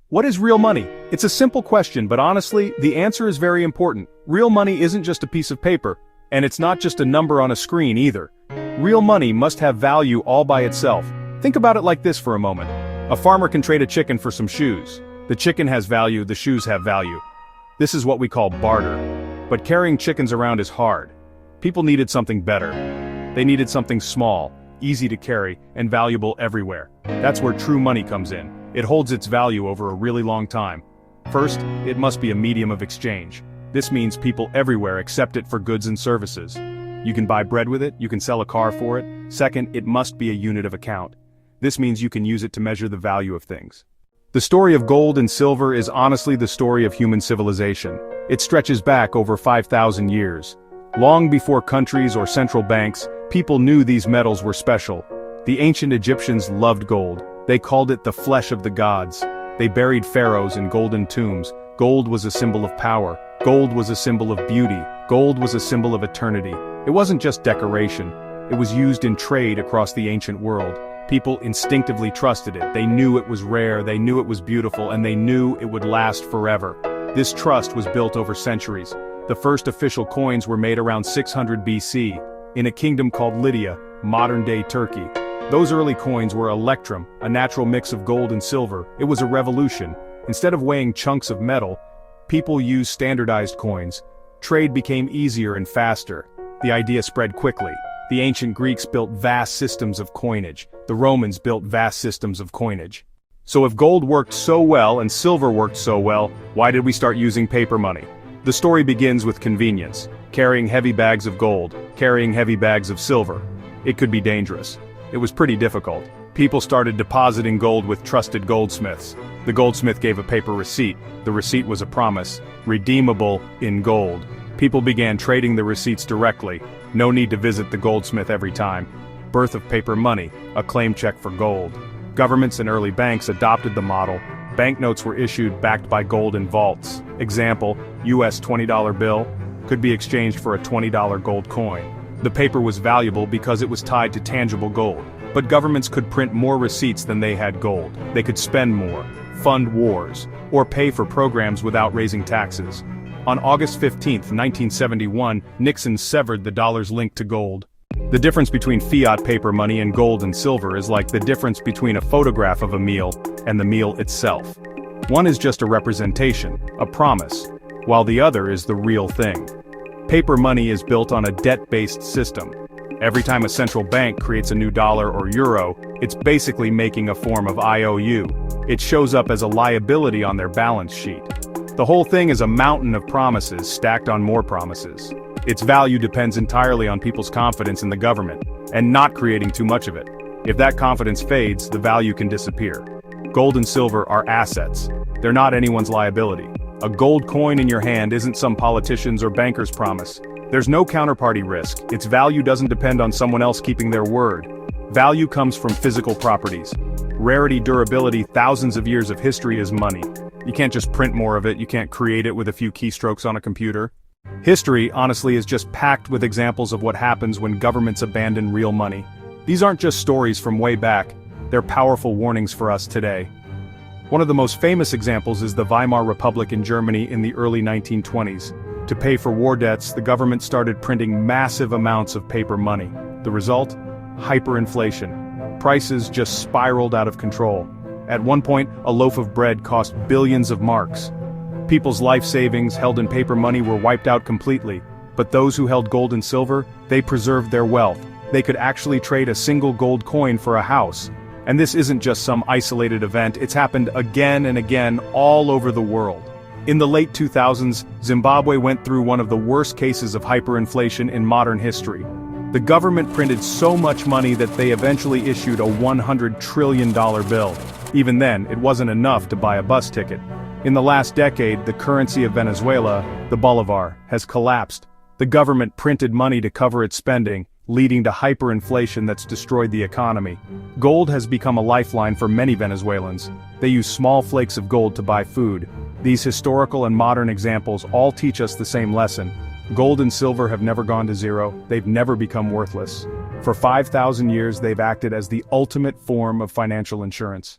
What is real money? It's a simple question, but honestly, the answer is very important. Real money isn't just a piece of paper, and it's not just a number on a screen either. Real money must have value all by itself. Think about it like this for a moment. A farmer can trade a chicken for some shoes. The chicken has value, the shoes have value. This is what we call barter. But carrying chickens around is hard. People needed something better. They needed something small, easy to carry, and valuable everywhere. That's where true money comes in. It holds its value over a really long time. First, it must be a medium of exchange. This means people everywhere accept it for goods and services. You can buy bread with it, you can sell a car for it. Second, it must be a unit of account. This means you can use it to measure the value of things. The story of gold and silver is honestly the story of human civilization. It stretches back over 5,000 years. Long before countries or central banks, people knew these metals were special. The ancient Egyptians loved gold. They called it the flesh of the gods. They buried pharaohs in golden tombs. Gold was a symbol of power. Gold was a symbol of beauty. Gold was a symbol of eternity. It wasn't just decoration. It was used in trade across the ancient world. People instinctively trusted it. They knew it was rare, they knew it was beautiful, and they knew it would last forever. This trust was built over centuries. The first official coins were made around 600 BC, in a kingdom called Lydia, modern-day Turkey. Those early coins were electrum, a natural mix of gold and silver. It was a revolution. Instead of weighing chunks of metal, people used standardized coins. Trade became easier and faster. The idea spread quickly. The ancient Greeks built vast systems of coinage. The Romans built vast systems of coinage. So if gold worked so well and silver worked so well, why did we start using paper money? The story begins with convenience. Carrying heavy bags of gold, carrying heavy bags of silver. It could be dangerous. It was pretty difficult. People started depositing gold with trusted goldsmiths. The goldsmith gave a paper receipt. The receipt was a promise, redeemable in gold. People began trading the receipts directly. No need to visit the goldsmith every time. Birth of paper money, a claim check for gold. Governments and early banks adopted the model. Banknotes were issued backed by gold in vaults. Example, US $20 bill could be exchanged for a $20 gold coin. The paper was valuable because it was tied to tangible gold. But governments could print more receipts than they had gold. They could spend more, fund wars, or pay for programs without raising taxes. On August 15, 1971, Nixon severed the dollar's link to gold. The difference between fiat paper money and gold and silver is like the difference between a photograph of a meal and the meal itself. One is just a representation, a promise, while the other is the real thing. Paper money is built on a debt-based system. Every time a central bank creates a new dollar or euro, it's basically making a form of IOU. It shows up as a liability on their balance sheet. The whole thing is a mountain of promises stacked on more promises. Its value depends entirely on people's confidence in the government, and not creating too much of it. If that confidence fades, the value can disappear. Gold and silver are assets. They're not anyone's liability. A gold coin in your hand isn't some politician's or banker's promise. There's no counterparty risk. Its value doesn't depend on someone else keeping their word. Value comes from physical properties. Rarity, durability, thousands of years of history is money. You can't just print more of it, you can't create it with a few keystrokes on a computer. History, honestly, is just packed with examples of what happens when governments abandon real money. These aren't just stories from way back, they're powerful warnings for us today. One of the most famous examples is the Weimar Republic in Germany in the early 1920s. To pay for war debts, the government started printing massive amounts of paper money. The result? Hyperinflation. Prices just spiraled out of control. At one point, a loaf of bread cost billions of marks. People's life savings held in paper money were wiped out completely, but those who held gold and silver, they preserved their wealth. They could actually trade a single gold coin for a house. And this isn't just some isolated event, it's happened again and again all over the world. In the late 2000s, Zimbabwe went through one of the worst cases of hyperinflation in modern history. The government printed so much money that they eventually issued a $100 trillion bill. Even then, it wasn't enough to buy a bus ticket. In the last decade, the currency of Venezuela, the bolivar, has collapsed. The government printed money to cover its spending, leading to hyperinflation that's destroyed the economy. Gold has become a lifeline for many Venezuelans. They use small flakes of gold to buy food. These historical and modern examples all teach us the same lesson. Gold and silver have never gone to zero, they've never become worthless. For 5,000 years they've acted as the ultimate form of financial insurance.